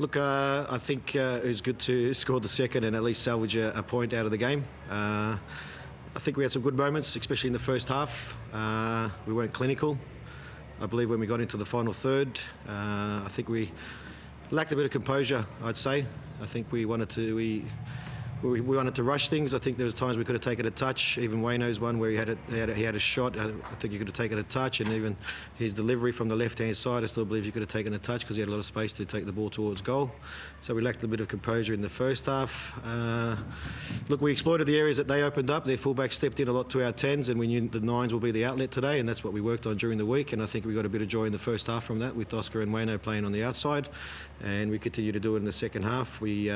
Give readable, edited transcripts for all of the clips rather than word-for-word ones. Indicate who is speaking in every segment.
Speaker 1: Look, I think it was good to score the second and at least salvage a point out of the game. I think we had some good moments, especially in the first half. We weren't clinical. I believe when we got into the final third, I think we lacked a bit of composure, I'd say. I think we wanted to rush things. I think there was times we could have taken a touch. Even Wayno's one where he had a shot. I think he could have taken a touch, and even his delivery from the left-hand side, I still believe he could have taken a touch because he had a lot of space to take the ball towards goal. So we lacked a bit of composure in the first half. Look, we exploited the areas that they opened up. Their fullbacks stepped in a lot to our 10s, and we knew the 9s will be the outlet today, and that's what we worked on during the week. And I think we got a bit of joy in the first half from that, with Oscar and Wayno playing on the outside, and we continue to do it in the second half. We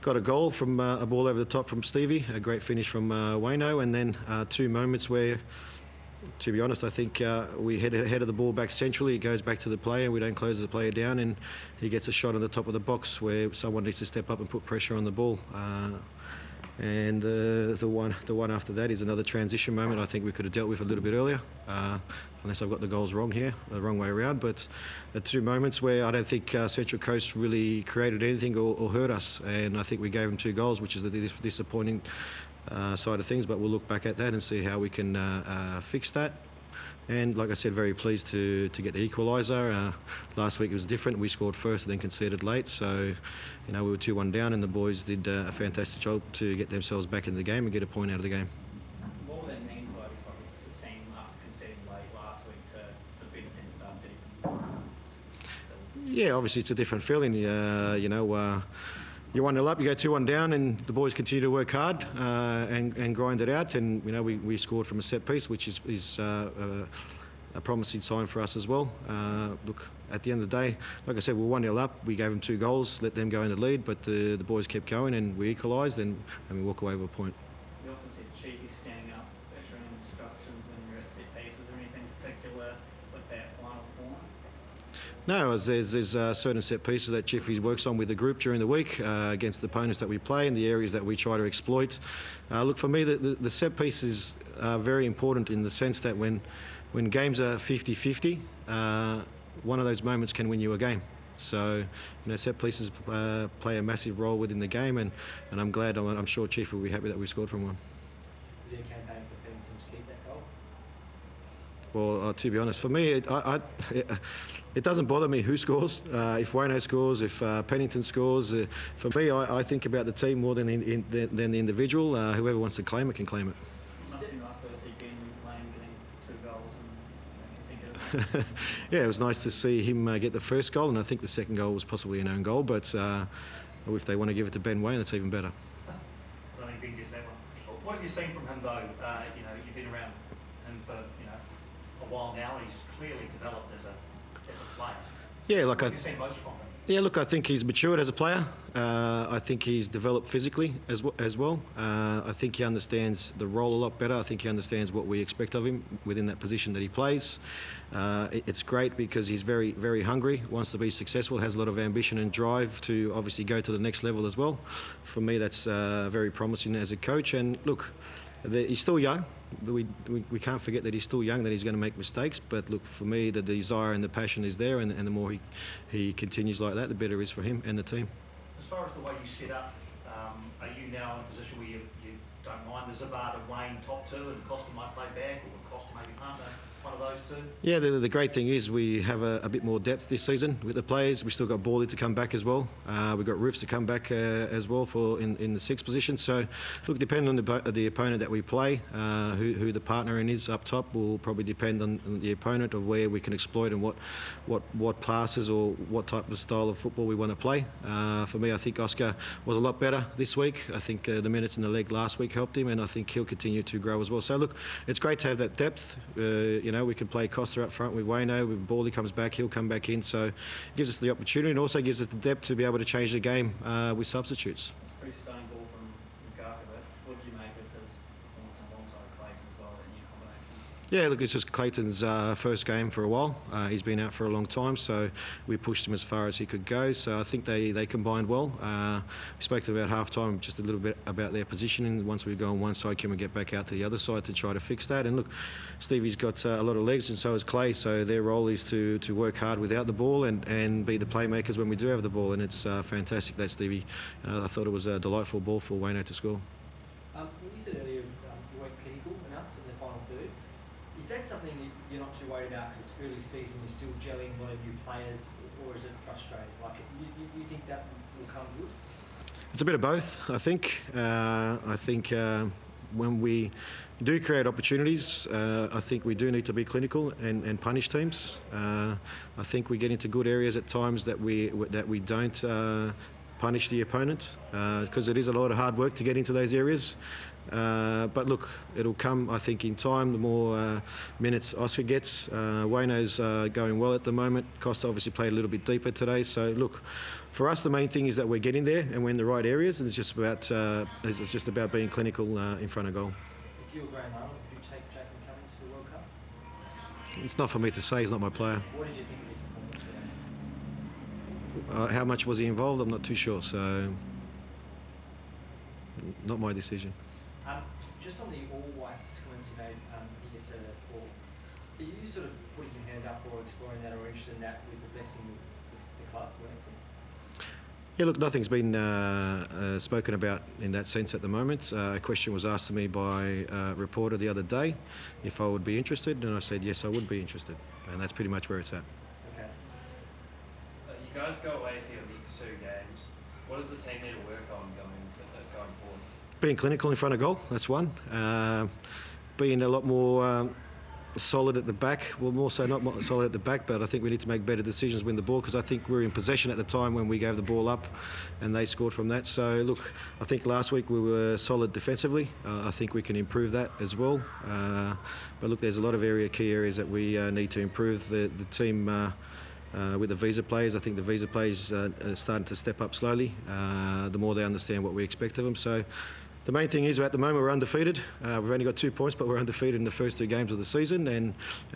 Speaker 1: got a goal from a ball over the top from Stevie, a great finish from Wayno, and then two moments where, to be honest, I think we head of the ball back centrally. It goes back to the player. We don't close the player down, and he gets a shot on the top of the box where someone needs to step up and put pressure on the ball. And the one after that is another transition moment I think we could have dealt with a little bit earlier, unless I've got the goals wrong here, the wrong way around. But the two moments where I don't think Central Coast really created anything or hurt us, and I think we gave them 2 goals, which is the disappointing side of things. But we'll look back at that and see how we can fix that. And like I said, very pleased to get the equaliser. Last week it was different. We scored first and then conceded late. So, we were 2-1 down, and the boys did a fantastic job to get themselves back into the game and get a point out of the game.
Speaker 2: What would that mean for the team after conceding late last week to beat a team that done deep?
Speaker 1: Yeah, obviously it's a different feeling. You're 1-0 up, you go 2-1 down, and the boys continue to work hard and grind it out. And we scored from a set piece, which is a promising sign for us as well. Look, at the end of the day, like I said, we're 1-0 up. We gave them 2 goals, let them go in the lead, but the boys kept going, and we equalised, and we walk away with a point.
Speaker 2: You often see Chiefy standing up, issuing instructions when you're at set piece. Was there anything particular with that final corner?
Speaker 1: No, there's certain set pieces that Chiffy works on with the group during the week against the opponents that we play and the areas that we try to exploit. Look, for me, the set pieces are very important in the sense that when games are 50-50, one of those moments can win you a game. So, set pieces play a massive role within the game, and I'm glad, I'm sure Chief will be happy that we scored from one.
Speaker 3: Is there a campaign for Pennington to keep that goal?
Speaker 1: Well, to be honest, for me, it doesn't bother me who scores. If Wayno scores, if Pennington scores. For me, I think about the team more than the individual. Whoever wants to claim it can claim it.
Speaker 2: Must be nice though to see Ben playing, getting 2 goals and consecutive.
Speaker 1: Yeah, it was nice to see him get the first goal, and I think the second goal was possibly an own goal. But if they want to give it to Ben Wayne, it's even better.
Speaker 4: I don't think Ben gets that one. What have you seen from him though? You've been around him for a while now. He's clearly developed as a player.
Speaker 1: Yeah,
Speaker 4: What have you seen most from him?
Speaker 1: Yeah, look, I think he's matured as a player. I think he's developed physically as well. I think he understands the role a lot better. I think he understands what we expect of him within that position that he plays. It's great because he's very, very hungry, wants to be successful, has a lot of ambition and drive to obviously go to the next level as well. For me, that's very promising as a coach. And look, he's still young. We can't forget that he's still young, that he's going to make mistakes. But look, for me, the desire and the passion is there, and the more he continues like that, the better it is for him and the team.
Speaker 4: As far as the way you set up, are you now in a position where you don't mind the Zavard of Wayne top 2 and Costa might play back, or Costa maybe partner one of those 2?
Speaker 1: Yeah, the great thing is we have a bit more depth this season with the players. We still got Borley to come back as well. We've got Roofs to come back as well in the 6th position. So, look, depending on the opponent that we play, who the partner in is up top will probably depend on the opponent of where we can exploit and what passes or what type of style of football we want to play. For me, I think Oscar was a lot better this week. I think the minutes in the leg last week helped him, and I think he'll continue to grow as well. So, look, it's great to have that depth. We can play Costa up front with Wayno. When Borley comes back, he'll come back in. So it gives us the opportunity, and also gives us the depth to be able to change the game with substitutes.
Speaker 2: It's a pretty stunning ball from Garkovic. What did you make of his performance alongside Clayton as well, that new combination?
Speaker 1: Yeah, look, it's just Clayton's first game for a while. He's been out for a long time, so we pushed him as far as he could go. So I think they combined well. We spoke to them about half-time, just a little bit about their positioning. Once we go on one side, can we get back out to the other side to try to fix that? And look, Stevie's got a lot of legs, and so has Clay. So their role is to work hard without the ball and be the playmakers when we do have the ball. And it's fantastic that Stevie. I thought it was a delightful ball for Wayno to score.
Speaker 3: When you said earlier you weren't clinical enough in the final third, is that something that you're not too worried about because it's early season, you're still gelling a lot of new players, or is it frustrating? Like, you think that will come good?
Speaker 1: It's a bit of both, I think. When we do create opportunities, I think we do need to be clinical and punish teams. I think we get into good areas at times that we don't punish the opponent because it is a lot of hard work to get into those areas. But look, it'll come, I think, in time. The more minutes Oscar gets, Wayno's going well at the moment. Costa obviously played a little bit deeper today. So look, for us, the main thing is that we're getting there and we're in the right areas. And it's just about being clinical in front of goal.
Speaker 3: If you were Graham Arnold, would you take Jason Cummings to the World Cup?
Speaker 1: It's not for me to say. He's not my player.
Speaker 3: What did you think of his performance today?
Speaker 1: How much was he involved? I'm not too sure. So not my decision.
Speaker 3: Just on the All Whites comments you made yesterday before, are you sort of putting your hand up or exploring that or interested in that with the blessing of the club, Wellington?
Speaker 1: Yeah, look, nothing's been spoken about in that sense at the moment. A question was asked to me by a reporter the other day if I would be interested, and I said yes, I would be interested, and that's pretty much where it's at.
Speaker 3: Okay.
Speaker 5: You guys go away for your next 2 games. What does the team need to work on going forward?
Speaker 1: Being clinical in front of goal, that's one. Being a lot more solid at the back. Well, more so not more solid at the back, but I think we need to make better decisions when the ball, because I think we were in possession at the time when we gave the ball up and they scored from that. So look, I think last week we were solid defensively. I think we can improve that as well. But look, there's a lot of key areas that we need to improve. The team with the visa players, I think the visa players are starting to step up slowly, the more they understand what we expect of them. So the main thing is at the moment we're undefeated. We've only got 2 points, but we're undefeated in the first 2 games of the season, and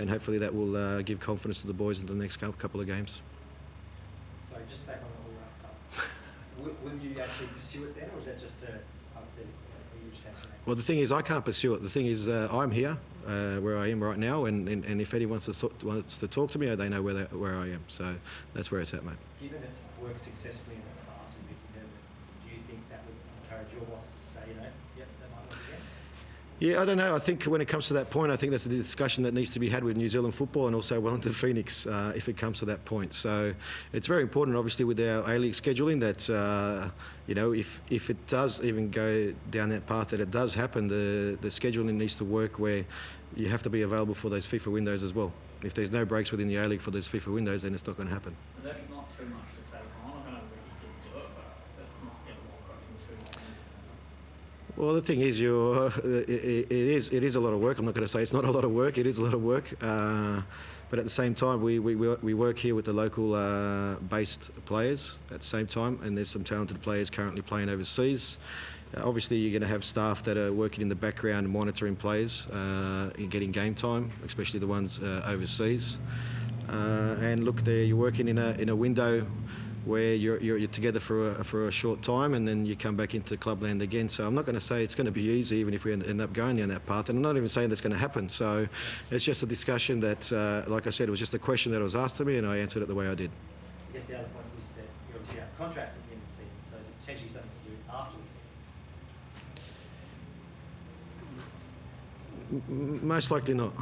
Speaker 1: hopefully that will give confidence to the boys in the next couple of games.
Speaker 3: Sorry, just back on all that stuff. Will you actually pursue it then, or is that just
Speaker 1: Well, the thing is, I can't pursue it. The thing is, I'm here where I am right now, and if anyone wants to talk to me, they know where I am. So that's where it's at, mate.
Speaker 3: Given it's worked successfully in the past with Vicky Devlin, do you think that would encourage your bosses to say, yep, that might work again?
Speaker 1: Yeah, I don't know. I think when it comes to that point, I think that's the discussion that needs to be had with New Zealand football and also Wellington Phoenix if it comes to that point. So it's very important, obviously, with our A-League scheduling that, if it does even go down that path, that it does happen, the scheduling needs to work where you have to be available for those FIFA windows as well. If there's no breaks within the A-League for those FIFA windows, then it's not going to happen.
Speaker 2: Is that not too much to take on? I don't know whether you did do it, but it must get more coaching too.
Speaker 1: Well, the thing is, it is a lot of work. I'm not going to say it's not a lot of work. It is a lot of work. But at the same time, we work here with the local based players at the same time, and there's some talented players currently playing overseas. Obviously, you're going to have staff that are working in the background and monitoring players in getting game time, especially the ones overseas. And look, you're working in a window where you're together for a short time, and then you come back into clubland again. So I'm not going to say it's going to be easy, even if we end up going down that path. And I'm not even saying that's going to happen. So it's just a discussion that, like I said, it was just a question that was asked to me, and I answered it the way I did.
Speaker 3: I guess the other point was that you're obviously out of contract at the end of the season, so is it potentially something to do after the Phoenix?
Speaker 1: Most likely not.